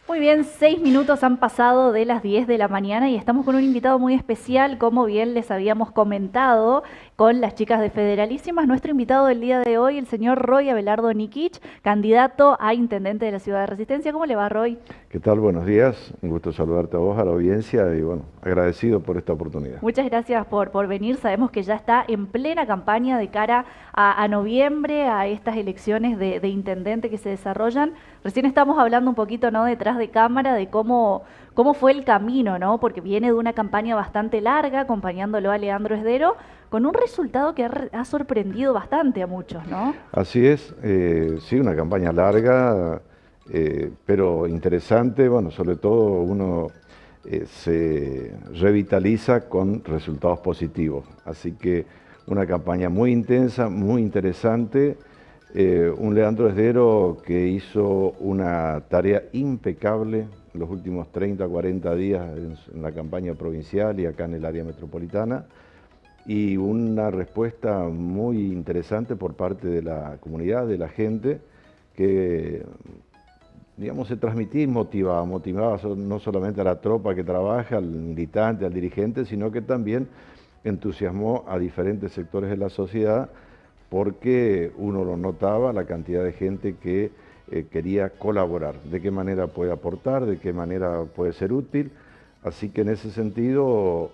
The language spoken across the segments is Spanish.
Muy bien, 6 minutos han pasado de las 10 de la mañana y estamos con un invitado muy especial, como bien les habíamos comentado con las chicas de Federalísimas. Nuestro invitado del día de hoy, el señor Roy Abelardo Nikich, candidato a intendente de la ciudad de Resistencia. ¿Cómo le va, Roy? ¿Qué tal? Buenos días. Un gusto saludarte a vos, a la audiencia y bueno, agradecido por esta oportunidad. Muchas gracias por venir. Sabemos que ya está en plena campaña de cara a noviembre, a estas elecciones de intendente que se desarrollan. Recién estamos hablando un poquito, ¿no?, detrás de cámara de cómo fue el camino, ¿no? Porque viene de una campaña bastante larga acompañándolo a Leandro Esdero, con un resultado que ha sorprendido bastante a muchos, ¿no? Así es, sí, una campaña larga, pero interesante. Bueno, sobre todo uno se revitaliza con resultados positivos. Así que una campaña muy intensa, muy interesante. Un Leandro Esdero que hizo una tarea impecable los últimos 30, 40 días en la campaña provincial y acá en el área metropolitana, y una respuesta muy interesante por parte de la comunidad, de la gente, que, digamos, se transmitía y motivaba no solamente a la tropa que trabaja, al militante, al dirigente, sino que también entusiasmó a diferentes sectores de la sociedad, porque uno lo notaba, la cantidad de gente que quería colaborar, de qué manera puede aportar, de qué manera puede ser útil. Así que en ese sentido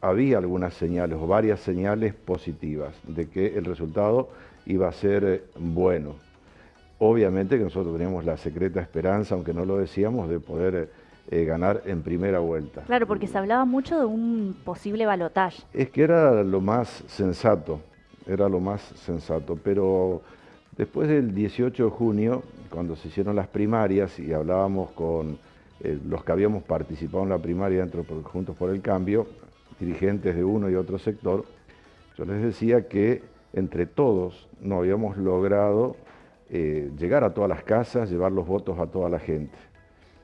había algunas señales o varias señales positivas de que el resultado iba a ser bueno. Obviamente que nosotros teníamos la secreta esperanza, aunque no lo decíamos, de poder ganar en primera vuelta. Claro, porque se hablaba mucho de un posible balotaje. Es que era lo más sensato, pero después del 18 de junio, cuando se hicieron las primarias y hablábamos con los que habíamos participado en la primaria dentro de Juntos por el Cambio, dirigentes de uno y otro sector, yo les decía que entre todos no habíamos logrado llegar a todas las casas, llevar los votos a toda la gente.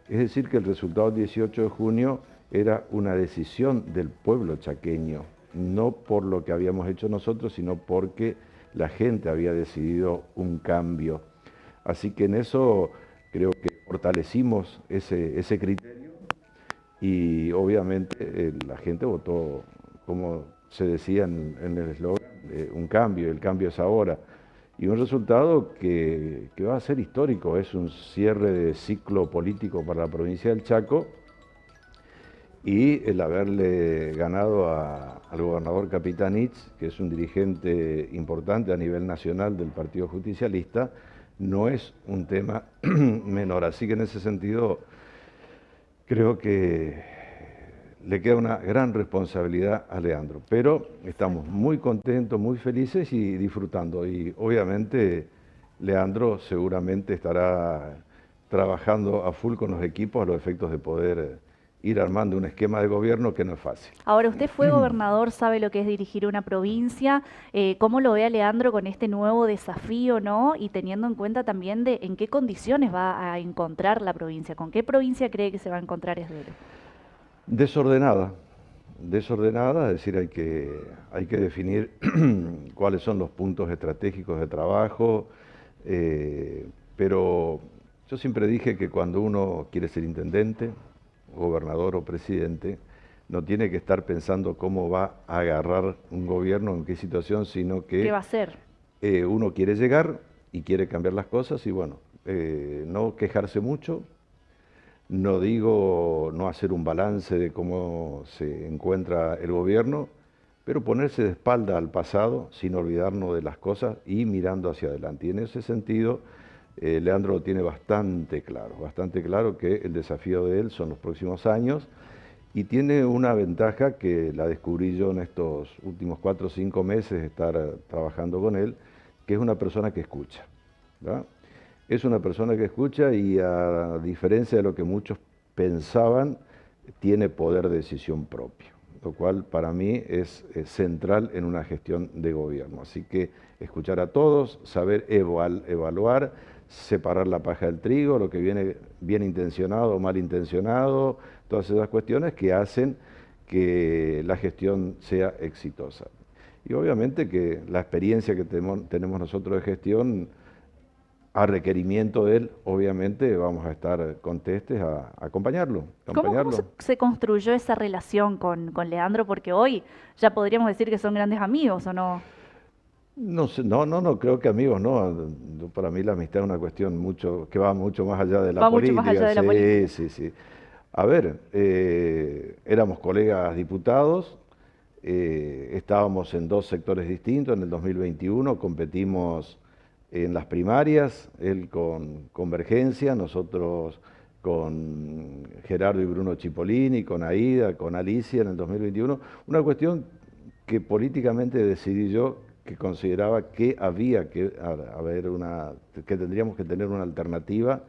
Es decir, que el resultado del 18 de junio era una decisión del pueblo chaqueño, no por lo que habíamos hecho nosotros, sino porque la gente había decidido un cambio. Así que en eso creo que fortalecimos ese criterio y obviamente la gente votó, como se decía en el eslogan, un cambio, el cambio es ahora. Y un resultado que va a ser histórico, es un cierre de ciclo político para la provincia del Chaco, y el haberle ganado al gobernador Capitanich, que es un dirigente importante a nivel nacional del Partido Justicialista, no es un tema menor. Así que en ese sentido creo que le queda una gran responsabilidad a Leandro, pero estamos muy contentos, muy felices y disfrutando. Y obviamente Leandro seguramente estará trabajando a full con los equipos a los efectos de poder ir armando un esquema de gobierno que no es fácil. Ahora, usted fue gobernador, sabe lo que es dirigir una provincia. ¿Cómo lo ve a Leandro con este nuevo desafío, ¿no? Y teniendo en cuenta también de en qué condiciones va a encontrar la provincia, con qué provincia cree que se va a encontrar Esdero. Desordenada, desordenada, es decir, hay que definir cuáles son los puntos estratégicos de trabajo, pero yo siempre dije que cuando uno quiere ser intendente, gobernador o presidente, no tiene que estar pensando cómo va a agarrar un gobierno, en qué situación, sino ¿Qué que va a hacer? uno quiere llegar y quiere cambiar las cosas y bueno, no quejarse mucho. No digo no hacer un balance de cómo se encuentra el gobierno, pero ponerse de espalda al pasado sin olvidarnos de las cosas y mirando hacia adelante. Y en ese sentido, Leandro lo tiene bastante claro que el desafío de él son los próximos años, y tiene una ventaja que la descubrí yo en estos últimos 4 o 5 meses de estar trabajando con él, que es una persona que escucha, ¿verdad? Es una persona que escucha y, a diferencia de lo que muchos pensaban, tiene poder de decisión propio, lo cual para mí es central en una gestión de gobierno. Así que escuchar a todos, saber evaluar, separar la paja del trigo, lo que viene bien intencionado o mal intencionado, todas esas cuestiones que hacen que la gestión sea exitosa. Y obviamente que la experiencia que tenemos nosotros de gestión a requerimiento de él, obviamente vamos a estar contestes a acompañarlo. ¿Cómo se construyó esa relación con Leandro? Porque hoy ya podríamos decir que son grandes amigos, ¿o no? No sé, no, creo que amigos, no. Para mí la amistad es una cuestión que va mucho más allá de la Va mucho más allá política. de la Sí, política. sí, sí. A ver, éramos colegas diputados, estábamos en dos sectores distintos. En el 2021 competimos en las primarias, él con Convergencia, nosotros con Gerardo y Bruno Cipollini, con Aida, con Alicia en el 2021. Una cuestión que políticamente decidí yo, que consideraba que había que que tendríamos que tener una alternativa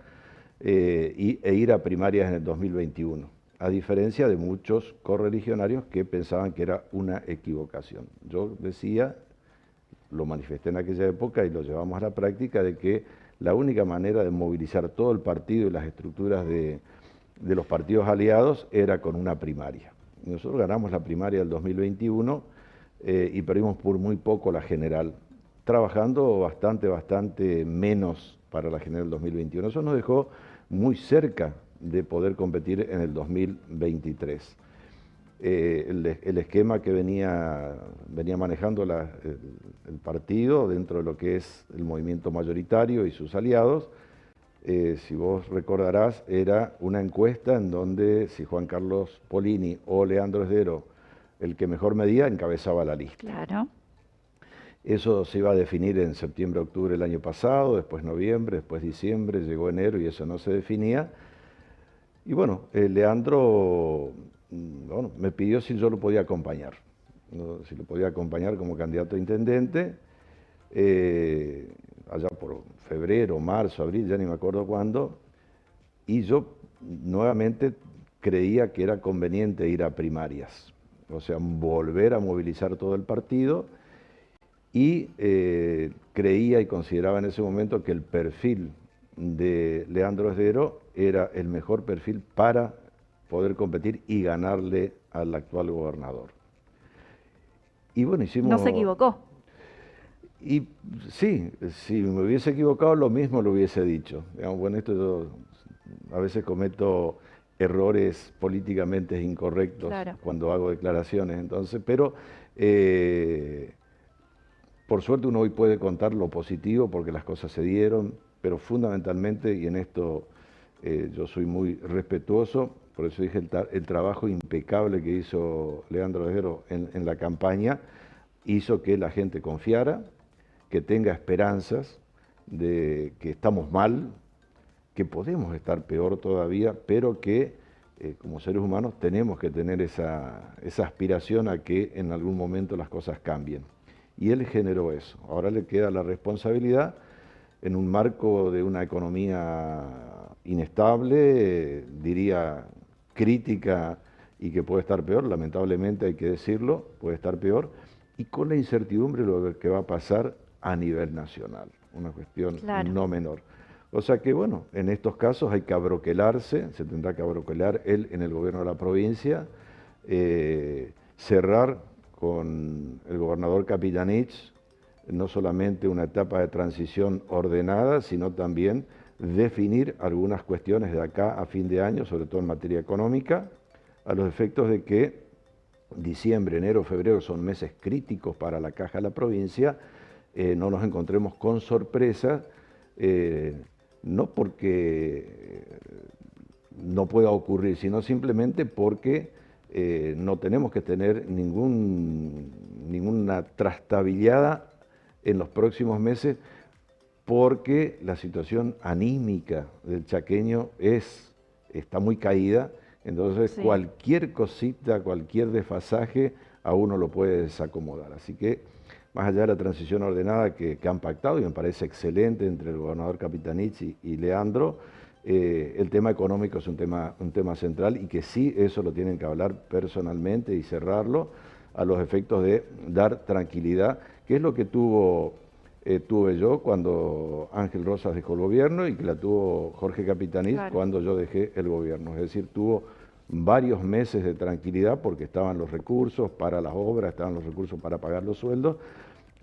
e ir a primarias en el 2021, a diferencia de muchos correligionarios que pensaban que era una equivocación. Yo decía, lo manifesté en aquella época y lo llevamos a la práctica, de que la única manera de movilizar todo el partido y las estructuras de los partidos aliados era con una primaria. Nosotros ganamos la primaria del 2021 y perdimos por muy poco la general, trabajando bastante menos para la general 2021. Eso nos dejó muy cerca de poder competir en el 2023. El esquema que venía manejando el partido dentro de lo que es el movimiento mayoritario y sus aliados, si vos recordarás, era una encuesta en donde si Juan Carlos Polini o Leandro Esdero, el que mejor medía, encabezaba la lista. Claro. Eso se iba a definir en septiembre, octubre del año pasado, después noviembre, después diciembre, llegó enero y eso no se definía. Y bueno, Leandro bueno, me pidió si yo lo podía acompañar, ¿no? Si lo podía acompañar como candidato a intendente, allá por febrero, marzo, abril, ya ni me acuerdo cuándo, y yo nuevamente creía que era conveniente ir a primarias, o sea, volver a movilizar todo el partido, y creía y consideraba en ese momento que el perfil de Leandro Esdero era el mejor perfil para poder competir y ganarle al actual gobernador. Y bueno, No se equivocó. Y sí, si me hubiese equivocado, lo mismo lo hubiese dicho. Digamos, bueno, esto yo a veces cometo errores políticamente incorrectos, claro, cuando hago declaraciones, entonces, pero por suerte uno hoy puede contar lo positivo porque las cosas se dieron, pero fundamentalmente, y en esto yo soy muy respetuoso, por eso dije el trabajo impecable que hizo Leandro Esdero en la campaña, hizo que la gente confiara, que tenga esperanzas de que estamos mal, que podemos estar peor todavía, pero que como seres humanos tenemos que tener esa aspiración a que en algún momento las cosas cambien. Y él generó eso. Ahora le queda la responsabilidad, en un marco de una economía inestable, diría crítica y que puede estar peor, lamentablemente hay que decirlo, puede estar peor, y con la incertidumbre de lo que va a pasar a nivel nacional, una cuestión no menor. O sea que bueno, en estos casos hay que abroquelarse, se tendrá que abroquelar él en el gobierno de la provincia, cerrar con el gobernador Capellanich no solamente una etapa de transición ordenada, sino también definir algunas cuestiones de acá a fin de año, sobre todo en materia económica, a los efectos de que diciembre, enero, febrero son meses críticos para la caja de la provincia, no nos encontremos con sorpresas, no porque no pueda ocurrir, sino simplemente porque no tenemos que tener ninguna trastabillada en los próximos meses, porque la situación anímica del chaqueño está muy caída, entonces cualquier cosita, cualquier desfasaje a uno lo puede desacomodar. Así que más allá de la transición ordenada que han pactado, y me parece excelente entre el gobernador Capellanich y Leandro, el tema económico es un tema central y que sí, eso lo tienen que hablar personalmente y cerrarlo a los efectos de dar tranquilidad, que es lo que tuve yo cuando Ángel Rosas dejó el gobierno y que la tuvo Jorge Capellanich cuando yo dejé el gobierno. Es decir, tuvo varios meses de tranquilidad porque estaban los recursos para las obras, estaban los recursos para pagar los sueldos,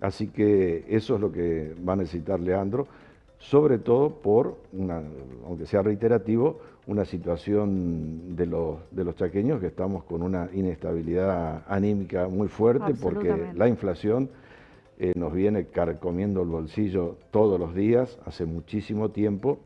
así que eso es lo que va a necesitar Leandro. sobre todo por, aunque sea reiterativo, una situación de los chaqueños que estamos con una inestabilidad anímica muy fuerte porque la inflación nos viene carcomiendo el bolsillo todos los días, hace muchísimo tiempo,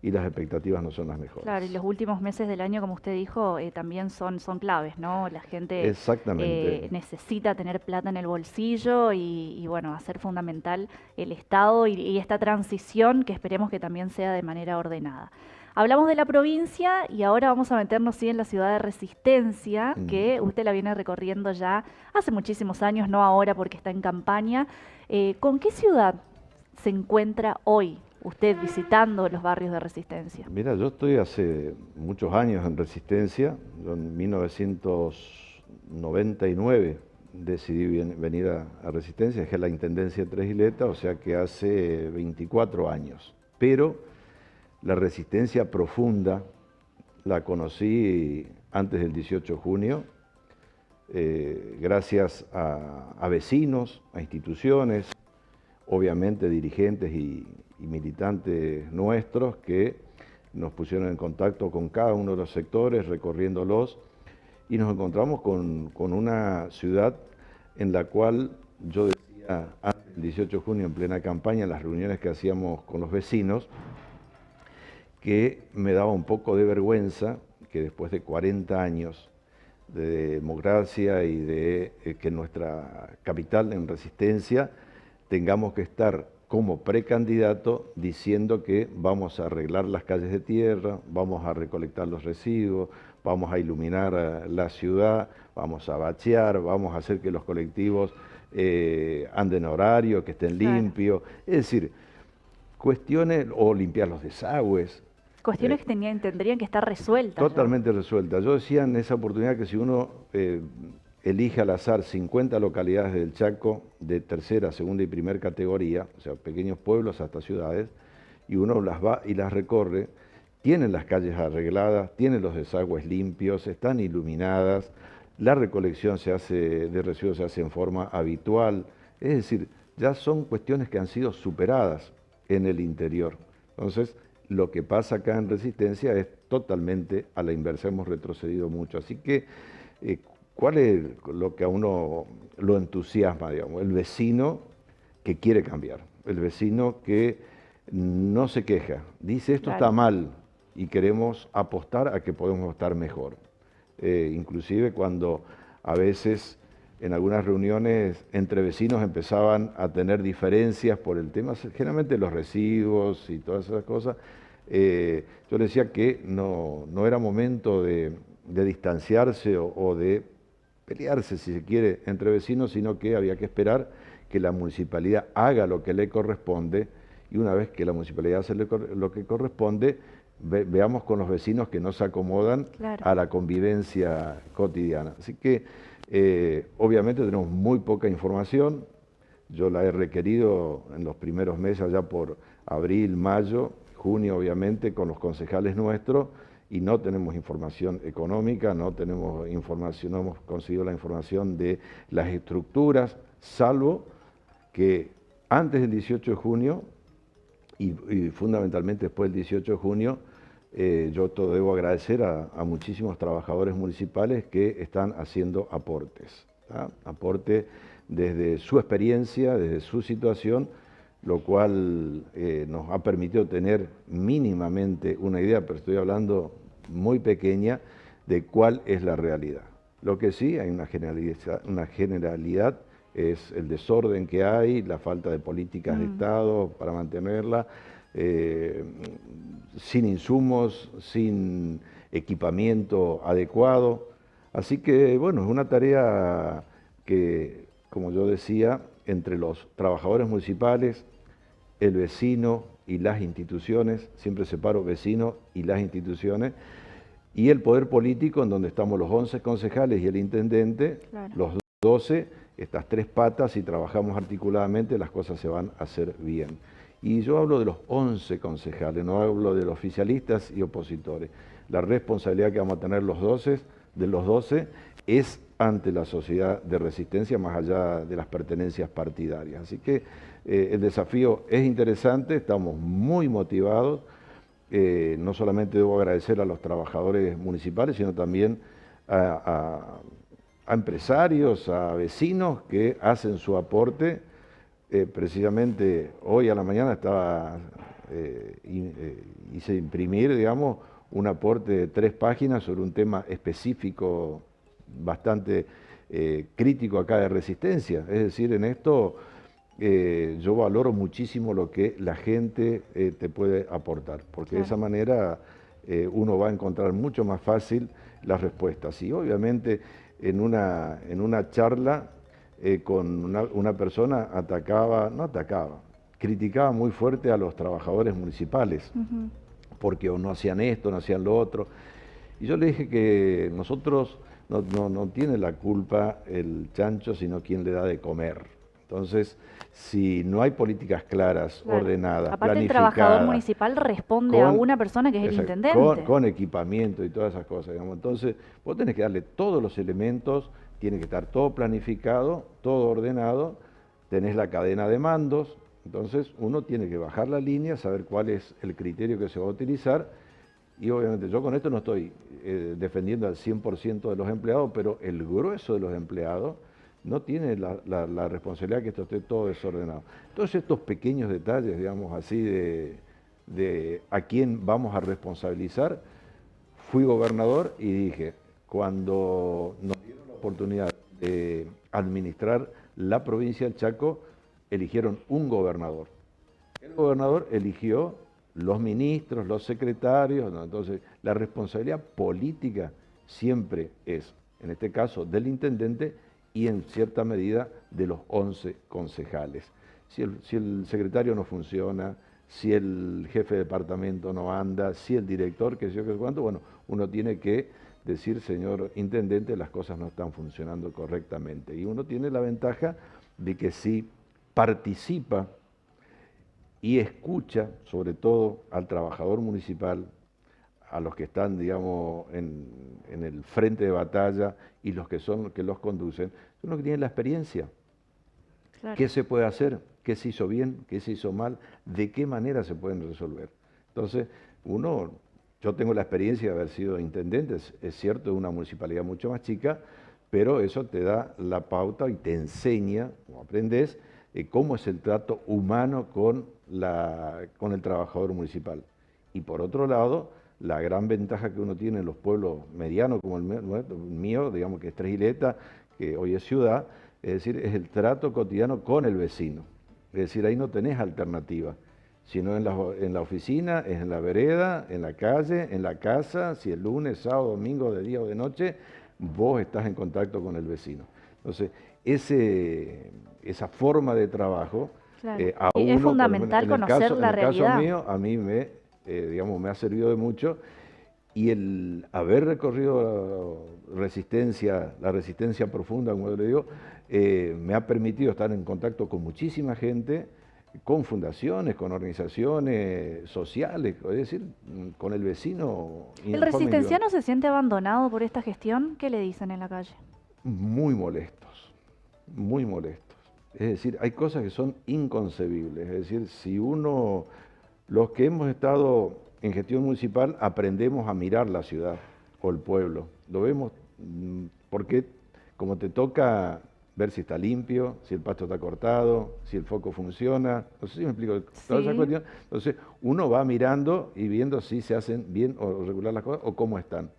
y las expectativas no son las mejores. Claro, y los últimos meses del año, como usted dijo, también son claves, ¿no? La gente Exactamente. necesita tener plata en el bolsillo y bueno, va a ser fundamental el Estado y esta transición que esperemos que también sea de manera ordenada. Hablamos de la provincia y ahora vamos a meternos sí en la ciudad de Resistencia, que usted la viene recorriendo ya hace muchísimos años, no ahora porque está en campaña. ¿Con qué ciudad se encuentra hoy usted visitando los barrios de Resistencia? Mira, yo estoy hace muchos años en Resistencia. Yo en 1999 decidí venir a Resistencia, dejé la Intendencia de Tres Isletas, o sea que hace 24 años. Pero la Resistencia profunda la conocí antes del 18 de junio, gracias a vecinos, a instituciones, obviamente dirigentes y militantes nuestros que nos pusieron en contacto con cada uno de los sectores, recorriéndolos, y nos encontramos con una ciudad en la cual yo decía antes del 18 de junio, en plena campaña, en las reuniones que hacíamos con los vecinos, que me daba un poco de vergüenza que después de 40 años de democracia y de que nuestra capital en Resistencia tengamos que estar como precandidato diciendo que vamos a arreglar las calles de tierra, vamos a recolectar los residuos, vamos a iluminar la ciudad, vamos a bachear, vamos a hacer que los colectivos anden a horario, que estén limpios. Es decir, cuestiones, o limpiar los desagües. Cuestiones que tendrían que estar resueltas. Totalmente resueltas. Yo decía en esa oportunidad que si uno elige al azar 50 localidades del Chaco de tercera, segunda y primera categoría, o sea, pequeños pueblos hasta ciudades, y uno las va y las recorre, tienen las calles arregladas, tienen los desagües limpios, están iluminadas, la recolección de residuos se hace en forma habitual, es decir, ya son cuestiones que han sido superadas en el interior. Entonces, lo que pasa acá en Resistencia es totalmente a la inversa, hemos retrocedido mucho. Así que, ¿cuál es lo que a uno lo entusiasma, digamos? El vecino que quiere cambiar, el vecino que no se queja, dice esto está mal y queremos apostar a que podemos estar mejor. Inclusive cuando a veces en algunas reuniones entre vecinos empezaban a tener diferencias por el tema, generalmente los residuos y todas esas cosas, yo les decía que no era momento de distanciarse o de pelearse, si se quiere, entre vecinos, sino que había que esperar que la municipalidad haga lo que le corresponde, y una vez que la municipalidad hace lo que corresponde, veamos con los vecinos que no se acomodan a la convivencia cotidiana. Así que obviamente tenemos muy poca información. Yo la he requerido en los primeros meses, allá por abril, mayo, junio, obviamente, con los concejales nuestros, y no tenemos información económica, no tenemos información, no hemos conseguido la información de las estructuras, salvo que antes del 18 de junio y fundamentalmente después del 18 de junio, yo todo debo agradecer a muchísimos trabajadores municipales que están haciendo aportes, ¿tá? Aporte desde su experiencia, desde su situación, lo cual nos ha permitido tener mínimamente una idea, pero estoy hablando muy pequeña, de cuál es la realidad. Lo que sí, hay una generalidad es el desorden que hay, la falta de políticas de Estado para mantenerla, sin insumos, sin equipamiento adecuado. Así que, bueno, es una tarea que, como yo decía, entre los trabajadores municipales, el vecino y las instituciones, siempre separo vecino y las instituciones, y el poder político, en donde estamos los 11 concejales y el intendente, los 12, estas tres patas, si trabajamos articuladamente, las cosas se van a hacer bien. Y yo hablo de los 11 concejales, no hablo de los oficialistas y opositores. La responsabilidad que vamos a tener de los 12 es ante la sociedad de Resistencia, más allá de las pertenencias partidarias. Así que el desafío es interesante, estamos muy motivados. No solamente debo agradecer a los trabajadores municipales, sino también a empresarios, a vecinos que hacen su aporte. Precisamente hoy a la mañana hice imprimir, digamos, un aporte de 3 páginas sobre un tema específico bastante crítico acá de Resistencia. Es decir, en esto yo valoro muchísimo lo que la gente te puede aportar, porque de esa manera uno va a encontrar mucho más fácil las respuestas. Y obviamente en una charla con una persona criticaba muy fuerte a los trabajadores municipales, porque o no hacían esto, no hacían lo otro. Y yo le dije que nosotros no tiene la culpa el chancho, sino quien le da de comer. Entonces, si no hay políticas claras, ordenadas, aparte el planificadas, trabajador municipal responde a una persona que es el intendente. Con equipamiento y todas esas cosas, digamos. Entonces, vos tenés que darle todos los elementos, tiene que estar todo planificado, todo ordenado, tenés la cadena de mandos, entonces uno tiene que bajar la línea, saber cuál es el criterio que se va a utilizar. Y obviamente yo con esto no estoy defendiendo al 100% de los empleados, pero el grueso de los empleados no tiene la responsabilidad que esto esté todo desordenado. Entonces estos pequeños detalles, digamos así, de a quién vamos a responsabilizar, fui gobernador y dije, cuando nos dieron la oportunidad de administrar la provincia del Chaco, eligieron un gobernador. El gobernador eligió los ministros, los secretarios, ¿no? Entonces la responsabilidad política siempre es, en este caso, del intendente y en cierta medida de los 11 concejales. Si el secretario no funciona, si el jefe de departamento no anda, si el director, qué sé yo, qué sé cuánto, bueno, uno tiene que decir, señor intendente, las cosas no están funcionando correctamente. Y uno tiene la ventaja de que si participa y escucha, sobre todo al trabajador municipal, a los que están, digamos, en el frente de batalla y los que los conducen, son los que tienen la experiencia. Claro. ¿Qué se puede hacer? ¿Qué se hizo bien? ¿Qué se hizo mal? ¿De qué manera se pueden resolver? Entonces, yo tengo la experiencia de haber sido intendente, es cierto, de una municipalidad mucho más chica, pero eso te da la pauta y te enseña, o aprendes, cómo es el trato humano con el trabajador municipal. Y por otro lado, la gran ventaja que uno tiene en los pueblos medianos como el mío, digamos que es Tres Iletas, que hoy es ciudad, es decir, es el trato cotidiano con el vecino. Es decir, ahí no tenés alternativa, sino en la oficina, es en la vereda, en la calle, en la casa, si es lunes, sábado, domingo, de día o de noche, vos estás en contacto con el vecino. Entonces, esa forma de trabajo, claro. Es fundamental conocer la realidad. En el caso mío, a mí me ha servido de mucho, y el haber recorrido la resistencia profunda, como yo le digo, me ha permitido estar en contacto con muchísima gente, con fundaciones, con organizaciones sociales, es decir, con el vecino. ¿El resistenciano se siente abandonado por esta gestión? ¿Qué le dicen en la calle? Muy molestos, muy molestos. Es decir, hay cosas que son inconcebibles. Es decir, los que hemos estado en gestión municipal, aprendemos a mirar la ciudad o el pueblo. Lo vemos porque como te toca ver si está limpio, si el pasto está cortado, si el foco funciona, no sé si me explico, toda esa cuestión. Entonces uno va mirando y viendo si se hacen bien o regular las cosas o cómo están.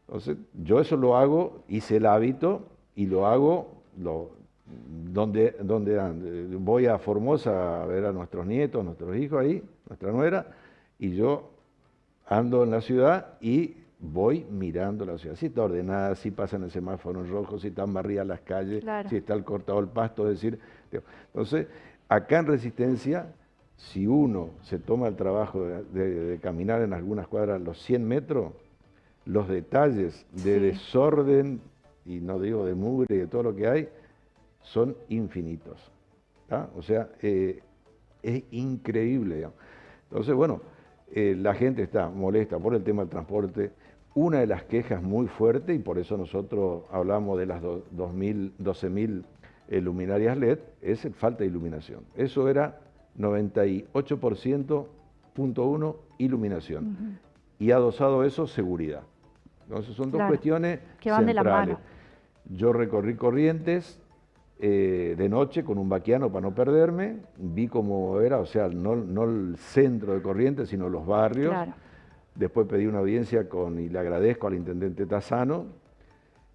Entonces yo eso lo hago, hice el hábito y lo hago donde voy a Formosa a ver a nuestros nietos, nuestros hijos ahí, nuestra nuera, y yo ando en la ciudad y voy mirando la ciudad, si está ordenada, si pasan el semáforo en rojo, si están barridas las calles, claro, si está cortado el pasto, es decir, entonces, acá en Resistencia, si uno se toma el trabajo de caminar en algunas cuadras los 100 metros, los detalles de desorden, y no digo de mugre y de todo lo que hay, son infinitos, ¿tá? O sea, es increíble, digamos. Entonces, bueno, la gente está molesta por el tema del transporte, Una de las quejas muy fuerte, y por eso nosotros hablamos de las 12.000 luminarias LED, es el falta de iluminación. Eso era 98,1% iluminación. Y adosado eso, seguridad. Entonces son dos cuestiones que van centrales. de la mano. Yo recorrí Corrientes de noche con un vaquiano para no perderme, vi cómo era, o sea, no el centro de Corrientes, sino los barrios. Claro. Después pedí una audiencia y le agradezco al intendente Tassano,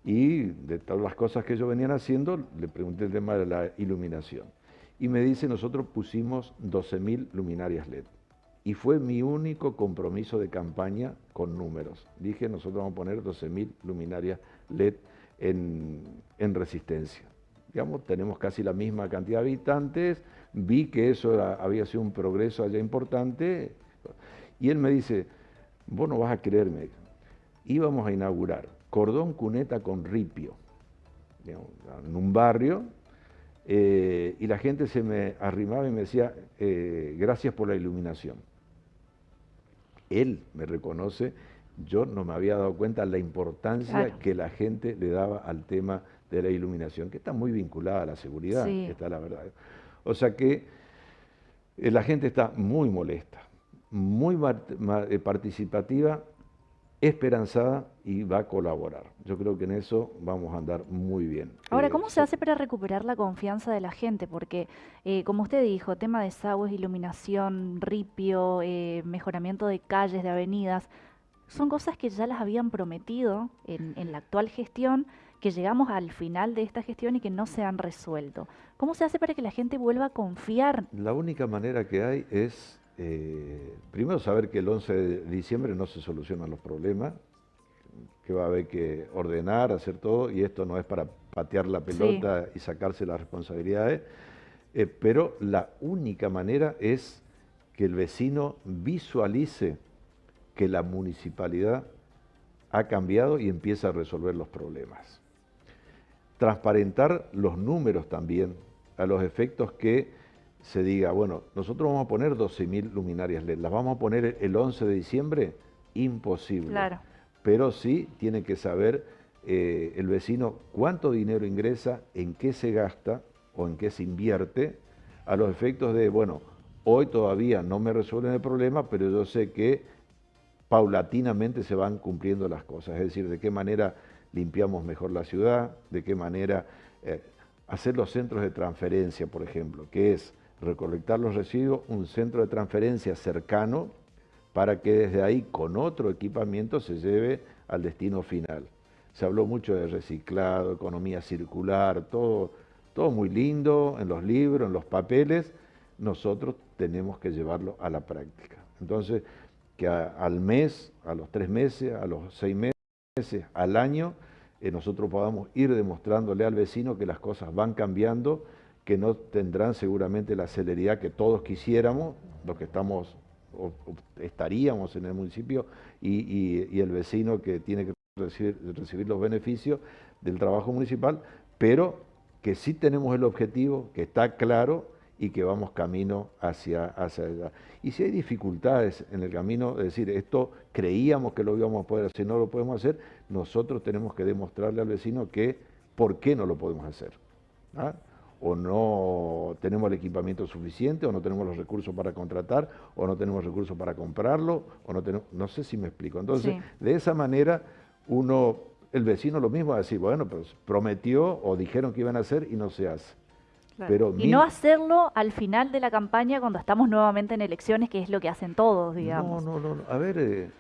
y de todas las cosas que ellos venían haciendo, le pregunté el tema de la iluminación. Y me dice, nosotros pusimos 12.000 luminarias LED. Y fue mi único compromiso de campaña con números. Dije, nosotros vamos a poner 12.000 luminarias LED en Resistencia. Digamos, tenemos casi la misma cantidad de habitantes, vi que eso había sido un progreso allá importante, y él me dice, vos no vas a creerme, íbamos a inaugurar cordón cuneta con ripio, digamos, en un barrio, y la gente se me arrimaba y me decía, gracias por la iluminación. Él me reconoce, yo no me había dado cuenta de la importancia que la gente le daba al tema de la iluminación, que está muy vinculada a la seguridad, está la verdad. O sea que la gente está muy molesta, muy participativa, esperanzada, y va a colaborar. Yo creo que en eso vamos a andar muy bien. Ahora, ¿cómo se hace para recuperar la confianza de la gente? Porque, como usted dijo, tema de desagües, iluminación, ripio, mejoramiento de calles, de avenidas, son cosas que ya las habían prometido en la actual gestión, que llegamos al final de esta gestión y que no se han resuelto. ¿Cómo se hace para que la gente vuelva a confiar? La única manera que hay es, primero, saber que el 11 de diciembre no se solucionan los problemas, que va a haber que ordenar, hacer todo, y esto no es para patear la pelota y sacarse las responsabilidades, pero la única manera es que el vecino visualice que la municipalidad ha cambiado y empieza a resolver los problemas. Transparentar los números también, a los efectos que se diga, bueno, nosotros vamos a poner 12.000 luminarias LED, ¿las vamos a poner el 11 de diciembre? Imposible. Claro. Pero sí tiene que saber el vecino cuánto dinero ingresa, en qué se gasta o en qué se invierte, a los efectos de, bueno, hoy todavía no me resuelven el problema, pero yo sé que paulatinamente se van cumpliendo las cosas, es decir, de qué manera limpiamos mejor la ciudad, de qué manera hacer los centros de transferencia, por ejemplo, que es recolectar los residuos, un centro de transferencia cercano, para que desde ahí con otro equipamiento se lleve al destino final. Se habló mucho de reciclado, economía circular, todo muy lindo en los libros, en los papeles. Nosotros tenemos que llevarlo a la práctica. Entonces, que al mes, a los 3 meses, a los 6 meses, al año, nosotros podamos ir demostrándole al vecino que las cosas van cambiando, que no tendrán seguramente la celeridad que todos quisiéramos, los que estamos o estaríamos en el municipio, y el vecino que tiene que recibir los beneficios del trabajo municipal, pero que sí tenemos el objetivo, que está claro y que vamos camino hacia allá. Y si hay dificultades en el camino, es decir, esto creíamos que lo íbamos a poder hacer, no lo podemos hacer, nosotros tenemos que demostrarle al vecino que por qué no lo podemos hacer. ¿Ah? O no tenemos el equipamiento suficiente, o no tenemos los recursos para contratar, o no tenemos recursos para comprarlo, o no sé si me explico. Entonces, de esa manera, el vecino lo mismo va a decir, bueno, pues prometió o dijeron que iban a hacer y no se hace. Claro. Pero y no hacerlo al final de la campaña cuando estamos nuevamente en elecciones, que es lo que hacen todos, digamos. No. A ver,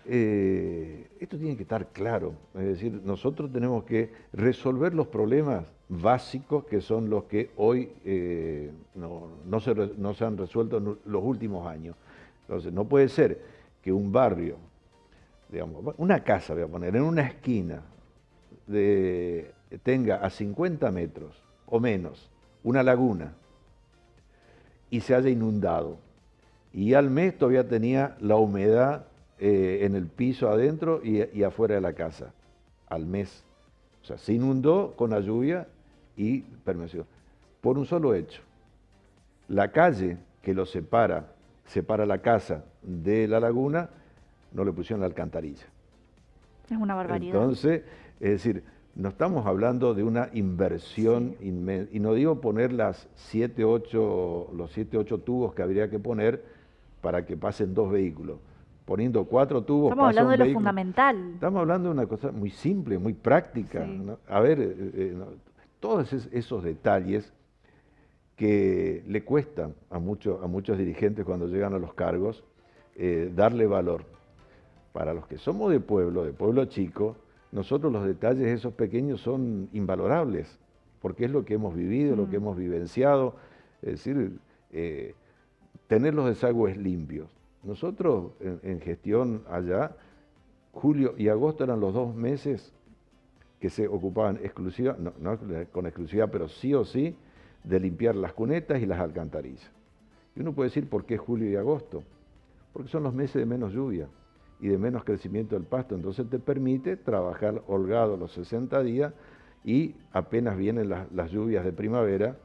esto tiene que estar claro. Es decir, nosotros tenemos que resolver los problemas básicos que son los que hoy no se han resuelto en los últimos años. Entonces, no puede ser que un barrio, digamos, una casa, voy a poner, en una esquina, tenga a 50 metros o menos una laguna y se haya inundado, y al mes todavía tenía la humedad en el piso adentro y afuera de la casa, al mes. O sea, se inundó con la lluvia y permaneció. Por un solo hecho, la calle que lo separa la casa de la laguna, no le pusieron la alcantarilla. Es una barbaridad. Entonces, es decir, no estamos hablando de una inversión inmensa, y no digo poner los 7, 8 tubos que habría que poner para que pasen 2 vehículos. Poniendo 4 tubos Estamos pasa hablando un de lo vehículo. fundamental. Estamos hablando de una cosa muy simple, muy práctica, Sí. ¿no? A ver, todos esos detalles que le cuestan a muchos dirigentes cuando llegan a los cargos, darle valor. Para los que somos de pueblo chico, nosotros los detalles esos pequeños son invalorables, porque es lo que hemos vivido, lo que hemos vivenciado, es decir, tener los desagües limpios. Nosotros en gestión allá, julio y agosto eran los 2 meses que se ocupaban exclusiva, no con exclusividad, pero sí o sí, de limpiar las cunetas y las alcantarillas. Y uno puede decir, ¿por qué julio y agosto? Porque son los meses de menos lluvia y de menos crecimiento del pasto, entonces te permite trabajar holgado los 60 días y apenas vienen las lluvias de primavera,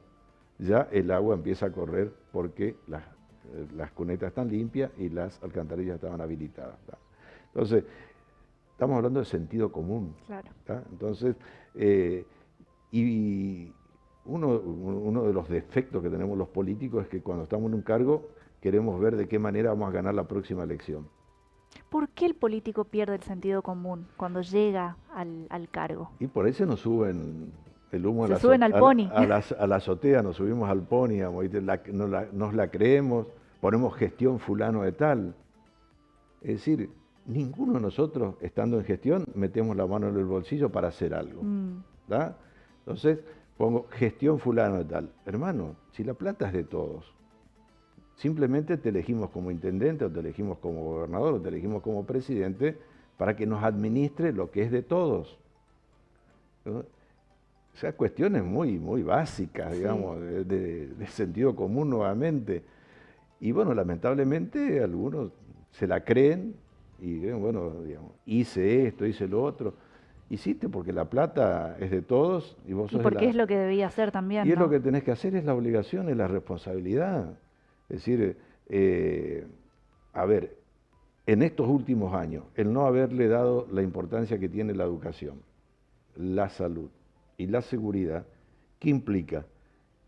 ya el agua empieza a correr porque las cunetas están limpias y las alcantarillas estaban habilitadas. ¿Tá? Entonces, estamos hablando de sentido común. Claro. ¿Tá? Entonces, y uno de los defectos que tenemos los políticos es que cuando estamos en un cargo queremos ver de qué manera vamos a ganar la próxima elección. ¿Por qué el político pierde el sentido común cuando llega al cargo? Y por ahí se nos suben el humo Se suben al pony. a la azotea, nos subimos al pony, digamos, y nos la creemos, ponemos gestión fulano de tal. Es decir, ninguno de nosotros, estando en gestión, metemos la mano en el bolsillo para hacer algo. ¿Tá? Entonces, pongo gestión fulano de tal. Hermano, si la plata es de todos, simplemente te elegimos como intendente, o te elegimos como gobernador, o te elegimos como presidente, para que nos administre lo que es de todos. ¿No? O sea, cuestiones muy básicas, digamos, de sentido común nuevamente. Y bueno, lamentablemente algunos se la creen y bueno, digamos, hice esto, hice lo otro. Hiciste porque la plata es de todos y vos sos Y porque es lo que debía hacer también, y es ¿no? lo que tenés que hacer, es la obligación, es la responsabilidad. Es decir, a ver, en estos últimos años, el no haberle dado la importancia que tiene la educación, la salud y la seguridad, ¿qué implica?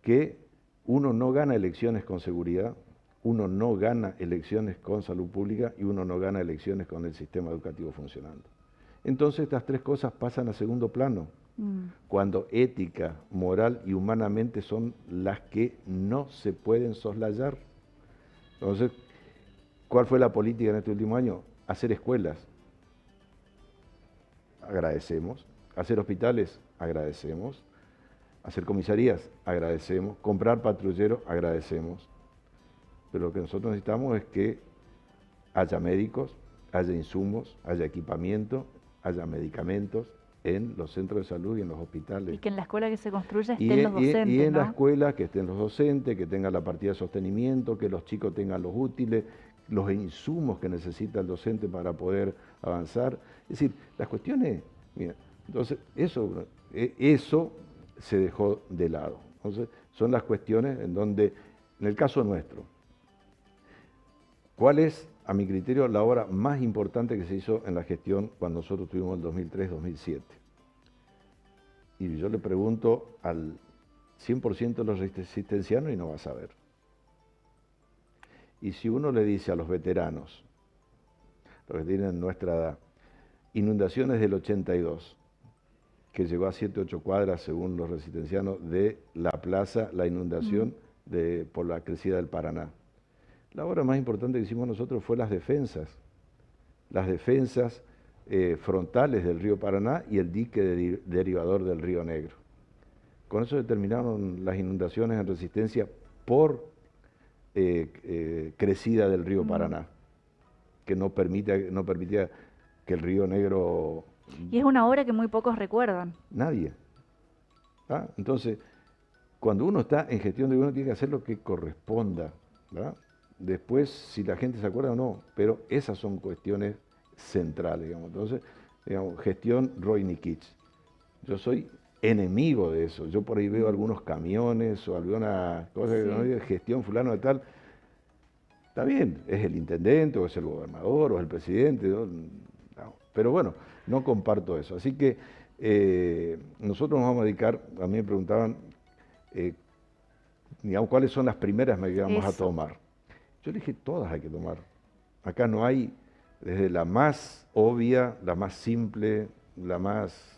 Que uno no gana elecciones con seguridad, uno no gana elecciones con salud pública y uno no gana elecciones con el sistema educativo funcionando. Entonces estas 3 cosas pasan a segundo plano, cuando ética, moral y humanamente son las que no se pueden soslayar. Entonces, ¿cuál fue la política en este último año? Hacer escuelas. Agradecemos. Hacer hospitales. Agradecemos. Hacer comisarías. Agradecemos. Comprar patrulleros. Agradecemos. Pero lo que nosotros necesitamos es que haya médicos, haya insumos, haya equipamiento, haya medicamentos en los centros de salud y en los hospitales. Y que en la escuela que se construya estén los docentes, y en ¿no? la escuela que estén los docentes, que tengan la partida de sostenimiento, que los chicos tengan los útiles, los insumos que necesita el docente para poder avanzar. Es decir, las cuestiones, mira, entonces eso se dejó de lado. Entonces, son las cuestiones en donde, en el caso nuestro, ¿cuál es, a mi criterio, la obra más importante que se hizo en la gestión cuando nosotros tuvimos el 2003-2007? Y yo le pregunto al 100% de los resistencianos y no va a saber. Y si uno le dice a los veteranos, los que tienen nuestra edad, inundaciones del 82, que llegó a 7, 8 cuadras, según los resistencianos, de la plaza, la inundación por la crecida del Paraná. La obra más importante que hicimos nosotros fue las defensas frontales del río Paraná y el dique derivador del río Negro. Con eso determinaron las inundaciones en Resistencia por crecida del río Paraná, que no permitía que el río Negro... Y es una obra que muy pocos recuerdan. Nadie. ¿Ah? Entonces, cuando uno está en gestión de gobierno tiene que hacer lo que corresponda, ¿verdad? Después, si la gente se acuerda o no, pero esas son cuestiones centrales, digamos. Entonces, digamos, gestión Roy Nikitsch. Yo soy enemigo de eso. Yo por ahí veo algunos camiones o alguna cosa que no diga gestión fulano de tal. Está bien, es el intendente, o es el gobernador, o es el presidente. ¿No? Pero bueno, no comparto eso. Así que nosotros nos vamos a dedicar, a mí me preguntaban, digamos, cuáles son las primeras medidas que vamos a tomar. Yo le dije, todas hay que tomar. Acá no hay, desde la más obvia, la más simple, la más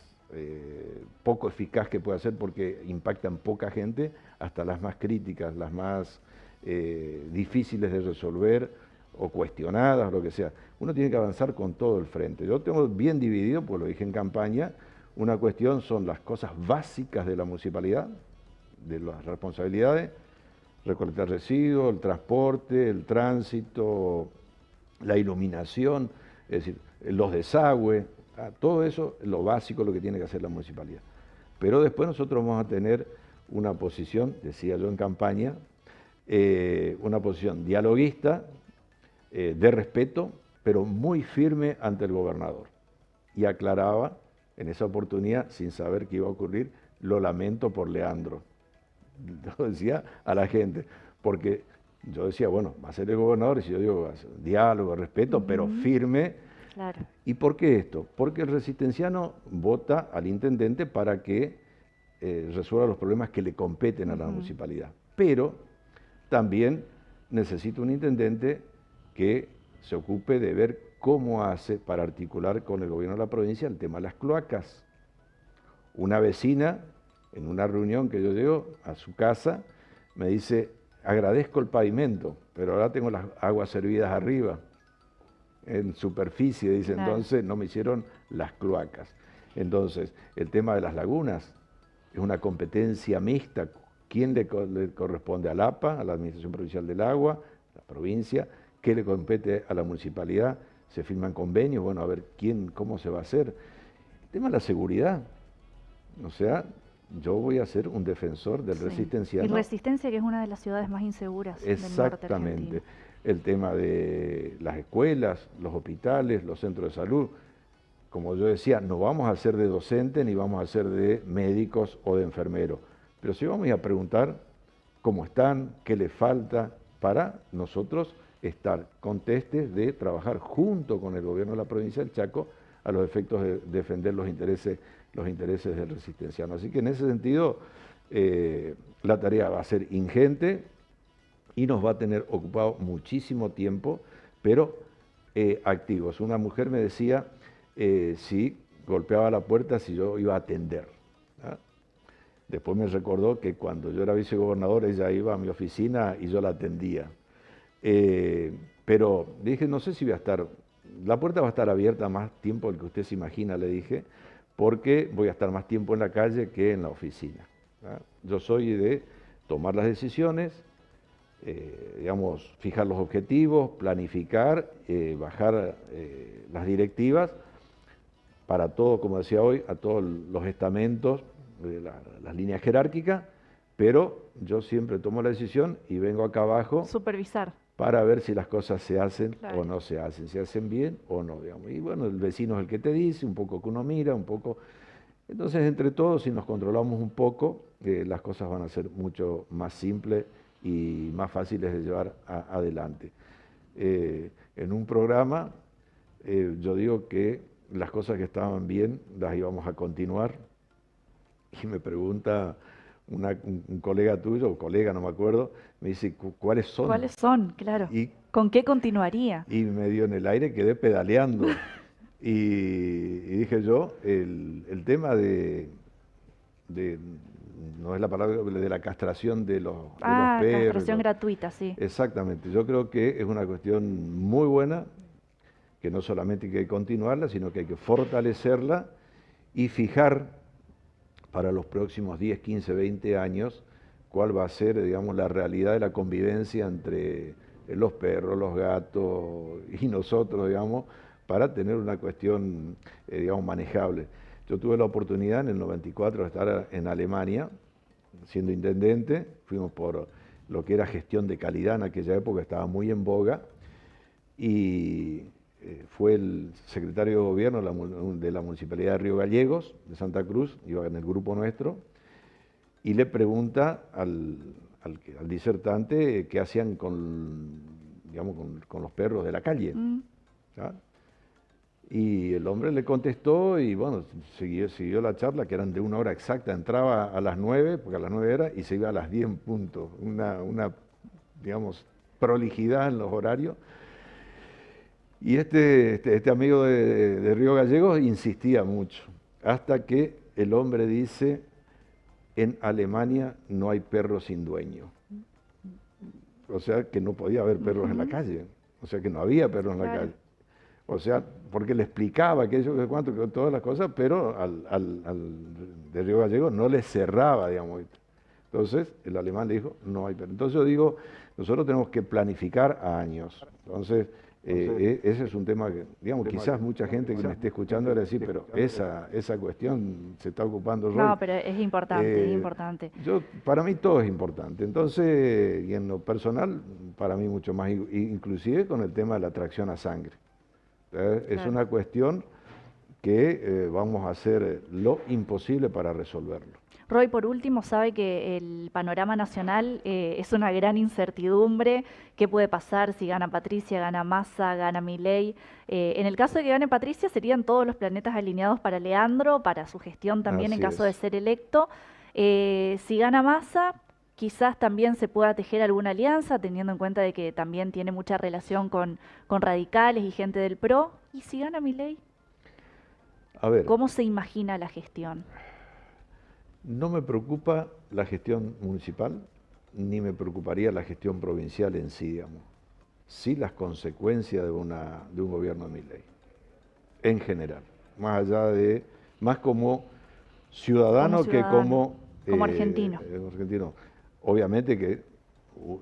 poco eficaz que pueda ser porque impactan poca gente, hasta las más críticas, las más difíciles de resolver o cuestionadas, lo que sea. Uno tiene que avanzar con todo el frente. Yo tengo bien dividido, pues lo dije en campaña, una cuestión son las cosas básicas de la municipalidad, de las responsabilidades, recolectar residuos, el transporte, el tránsito, la iluminación, es decir, los desagües, todo eso es lo básico, lo que tiene que hacer la municipalidad. Pero después nosotros vamos a tener una posición, decía yo en campaña, una posición dialoguista, de respeto, pero muy firme ante el gobernador. Y aclaraba en esa oportunidad, sin saber qué iba a ocurrir, lo lamento por Leandro. Lo decía a la gente, porque yo decía, bueno, va a ser el gobernador, y si yo digo, diálogo, respeto, pero firme. Claro. ¿Y por qué esto? Porque el resistenciano vota al intendente para que resuelva los problemas que le competen a la municipalidad. Pero también necesita un intendente que se ocupe de ver cómo hace para articular con el gobierno de la provincia el tema de las cloacas. Una vecina, en una reunión que yo llego a su casa, me dice, agradezco el pavimento, pero ahora tengo las aguas servidas arriba, en superficie, dice, claro. Entonces no me hicieron las cloacas. Entonces, el tema de las lagunas es una competencia mixta. ¿Quién le corresponde al APA, a la Administración Provincial del Agua, la provincia? ¿Qué le compete a la municipalidad? Se firman convenios, bueno, a ver cómo se va a hacer. El tema de la seguridad, o sea, yo voy a ser un defensor del resistenciano. Y Resistencia, que es una de las ciudades más inseguras del norte argentino. Exactamente. El tema de las escuelas, los hospitales, los centros de salud. Como yo decía, no vamos a ser de docentes ni vamos a ser de médicos o de enfermeros. Pero sí vamos a preguntar cómo están, qué les falta, para nosotros estar contestes de trabajar junto con el gobierno de la provincia del Chaco a los efectos de defender los intereses del resistenciano. Así que en ese sentido la tarea va a ser ingente y nos va a tener ocupado muchísimo tiempo, pero activos. Una mujer me decía si golpeaba la puerta, si yo iba a atender. Después me recordó que cuando yo era vicegobernador ella iba a mi oficina y yo la atendía. Pero dije, no sé si voy a estar, la puerta va a estar abierta más tiempo del que usted se imagina, le dije, porque voy a estar más tiempo en la calle que en la oficina. Yo soy de tomar las decisiones, digamos, fijar los objetivos, planificar, bajar las directivas para todo, como decía hoy, a todos los estamentos, las líneas jerárquicas, pero yo siempre tomo la decisión y vengo acá abajo. Supervisar. Para ver si las cosas se hacen o no se hacen, si hacen bien o no, digamos. Y bueno, el vecino es el que te dice, un poco que uno mira, un poco. Entonces, entre todos, si nos controlamos un poco, las cosas van a ser mucho más simples y más fáciles de llevar adelante. En un programa, yo digo que las cosas que estaban bien las íbamos a continuar. Y me pregunta un colega tuyo, o colega, no me acuerdo, me dice, ¿cuáles son? ¿Cuáles son? Claro. Y, ¿con qué continuaría? Y me dio en el aire, quedé pedaleando. y dije yo, el tema no es la palabra, de la castración de los perros. Castración gratuita, sí. Exactamente. Yo creo que es una cuestión muy buena, que no solamente hay que continuarla, sino que hay que fortalecerla y fijar para los próximos 10, 15, 20 años, cuál va a ser, digamos, la realidad de la convivencia entre los perros, los gatos y nosotros, digamos, para tener una cuestión, digamos, manejable. Yo tuve la oportunidad en el 94 de estar en Alemania, siendo intendente, fuimos por lo que era gestión de calidad en aquella época, estaba muy en boga, y fue el secretario de gobierno de la Municipalidad de Río Gallegos, de Santa Cruz, iba en el grupo nuestro, y le pregunta al disertante qué hacían con, digamos, con los perros de la calle. Y el hombre le contestó y bueno, siguió la charla, que eran de 1 hora exacta, entraba a las 9, porque a las 9 era, y se iba a las 10 en punto. Una, digamos, prolijidad en los horarios. Y este amigo de Río Gallegos insistía mucho, hasta que el hombre dice, en Alemania no hay perro sin dueño. O sea que no podía haber perros en la calle, o sea que no había perros en la calle. O sea, porque le explicaba que eso, que cuánto, que todas las cosas, pero al de Río Gallegos no le cerraba, digamos. Entonces, el alemán le dijo, no hay perro. Entonces yo digo, nosotros tenemos que planificar a años. Entonces, ese es un tema que, digamos, quizás mucha gente que me esté escuchando va a decir, pero esa cuestión se está ocupando Roy. No, pero es importante, es importante. Para mí todo es importante. Entonces, y en lo personal, para mí mucho más, inclusive con el tema de la atracción a sangre. Es una cuestión que vamos a hacer lo imposible para resolverlo. Roy, por último, sabe que el panorama nacional es una gran incertidumbre. ¿Qué puede pasar si gana Patricia, gana Massa, gana Milei? En el caso de que gane Patricia, serían todos los planetas alineados para Leandro, para su gestión también Así en caso es. de ser electo. Si gana Massa, quizás también se pueda tejer alguna alianza, teniendo en cuenta de que también tiene mucha relación con radicales y gente del PRO. ¿Y si gana Milei? A ver, ¿Cómo se imagina la gestión? no me preocupa la gestión municipal, ni me preocuparía la gestión provincial en sí, digamos. Sí las consecuencias de un gobierno de Milei, en general. Más allá de, más como ciudadano que como argentino. argentino. Obviamente que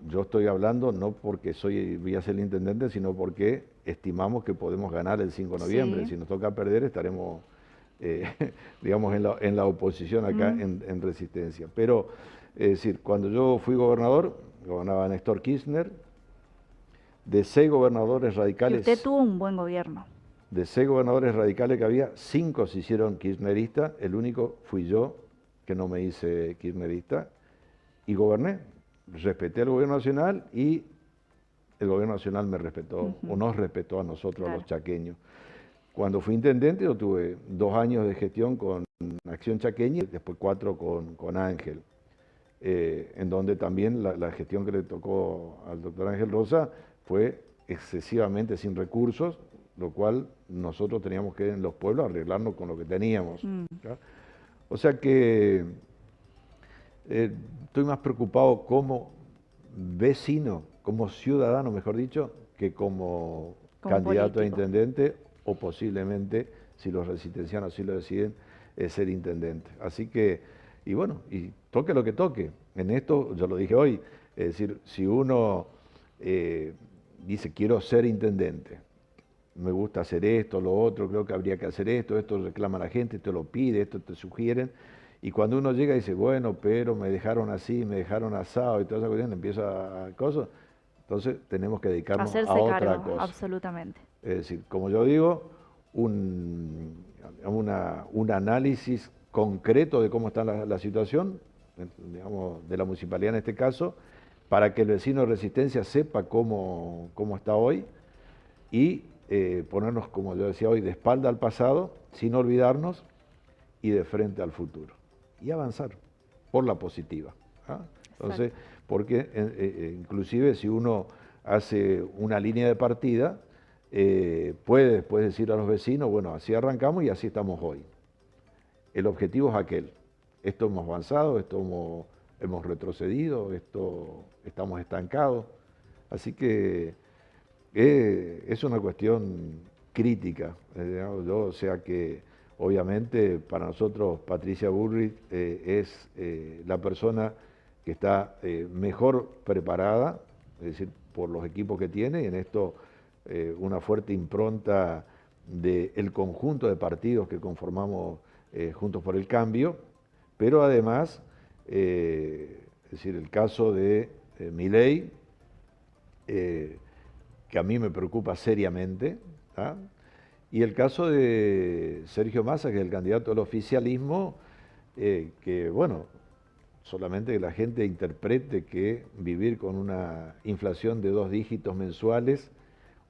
yo estoy hablando no porque voy a ser el intendente, sino porque estimamos que podemos ganar el 5 de noviembre. Sí. Si nos toca perder, estaremos, digamos, en la oposición acá en Resistencia. Pero, es decir, cuando yo fui gobernador, gobernaba Néstor Kirchner, de 6 gobernadores radicales. Y usted tuvo un buen gobierno. De 6 gobernadores radicales que había, 5 se hicieron kirchneristas, el único fui yo, que no me hice kirchnerista, y goberné. Respeté al gobierno nacional y el gobierno nacional me respetó, o nos respetó a nosotros, a los chaqueños. Cuando fui intendente, yo tuve 2 años de gestión con Acción Chaqueña y después 4 con Ángel, en donde también la gestión que le tocó al doctor Ángel Rosa fue excesivamente sin recursos, lo cual nosotros teníamos que en los pueblos arreglarnos con lo que teníamos. O sea que estoy más preocupado como vecino, como ciudadano, mejor dicho, que como candidato a intendente o posiblemente, si los resistencianos así lo deciden, ser intendente. Así que, y bueno, y toque lo que toque. En esto, yo lo dije hoy, es decir, si uno dice quiero ser intendente, me gusta hacer esto, lo otro, creo que habría que hacer esto reclama la gente, esto lo pide, esto te sugieren, y cuando uno llega y dice, bueno, pero me dejaron así, me dejaron asado y toda esa cuestión, empieza a cosas, entonces tenemos que dedicarnos a otra cosa. Absolutamente. Es decir, como yo digo, un análisis concreto de cómo está la situación, digamos, de la municipalidad en este caso, para que el vecino de Resistencia sepa cómo está hoy y ponernos, como yo decía hoy, de espalda al pasado, sin olvidarnos, y de frente al futuro. Y avanzar por la positiva. Entonces, porque inclusive si uno hace una línea de partida, puede después decir a los vecinos, bueno, así arrancamos y así estamos hoy. El objetivo es aquel. Esto hemos avanzado, esto hemos retrocedido, esto estamos estancados. Así que es una cuestión crítica. O sea que obviamente para nosotros Patricia Bullrich es la persona que está mejor preparada, es decir, por los equipos que tiene, y en esto una fuerte impronta del conjunto de partidos que conformamos Juntos por el Cambio, pero además, es decir, el caso de Milei, que a mí me preocupa seriamente, y el caso de Sergio Massa, que es el candidato del oficialismo, que bueno, solamente que la gente interprete que vivir con una inflación de 2 dígitos mensuales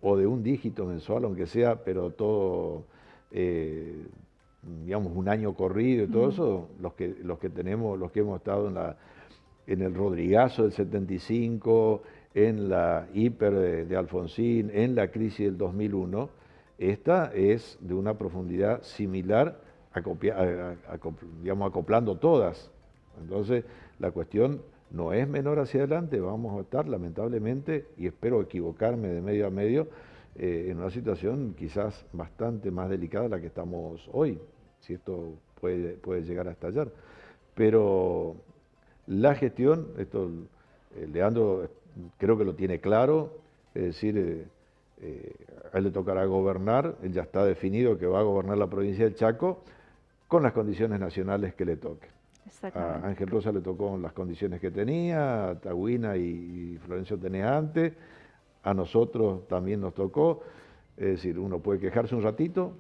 o de un dígito mensual, aunque sea, pero todo, digamos, un año corrido y todo eso, los que tenemos, los que hemos estado en el Rodrigazo del 75, en la hiper de Alfonsín, en la crisis del 2001, esta es de una profundidad similar, digamos, acoplando todas. Entonces, la cuestión no es menor hacia adelante, vamos a estar lamentablemente, y espero equivocarme de medio a medio, en una situación quizás bastante más delicada de la que estamos hoy, si esto puede llegar a estallar. Pero la gestión, esto Leandro creo que lo tiene claro, es decir, a él le tocará gobernar, él ya está definido que va a gobernar la provincia del Chaco con las condiciones nacionales que le toquen. A Ángel Rosa le tocó las condiciones que tenía, a Tagüina y Florencio tenía antes, a nosotros también nos tocó, es decir, uno puede quejarse un ratito.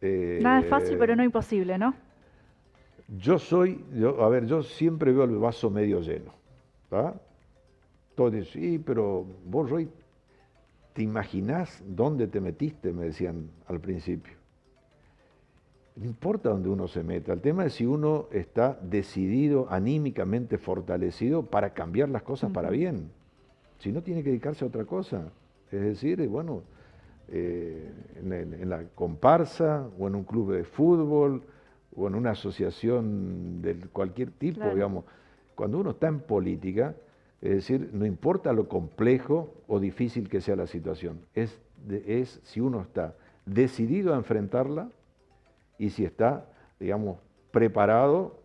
Nada es fácil, pero no imposible, ¿no? Yo siempre veo el vaso medio lleno, ¿tá? Todos dicen, sí, pero vos, Roy, ¿te imaginás dónde te metiste? Me decían al principio. No importa dónde uno se meta, el tema es si uno está decidido, anímicamente fortalecido para cambiar las cosas para bien. Si no, tiene que dedicarse a otra cosa. Es decir, bueno, en la comparsa, o en un club de fútbol, o en una asociación de cualquier tipo, claro. Digamos. Cuando uno está en política, es decir, no importa lo complejo o difícil que sea la situación, es si uno está decidido a enfrentarla, y si está, digamos, preparado,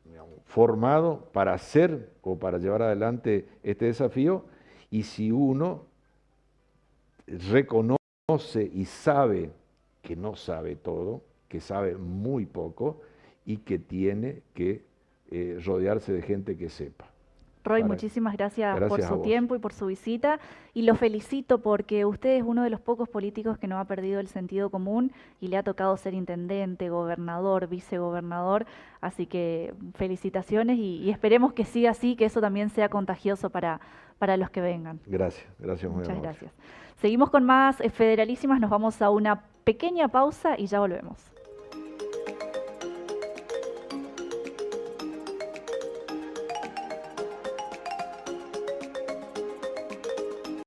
digamos, formado para hacer o para llevar adelante este desafío, y si uno reconoce y sabe que no sabe todo, que sabe muy poco y que tiene que rodearse de gente que sepa. Roy, muchísimas gracias por su tiempo y por su visita, y lo felicito porque usted es uno de los pocos políticos que no ha perdido el sentido común y le ha tocado ser intendente, gobernador, vicegobernador, así que felicitaciones y esperemos que siga así, que eso también sea contagioso para los que vengan. Gracias, gracias. Muchas gracias. Seguimos con más Federalísimas, nos vamos a una pequeña pausa y ya volvemos.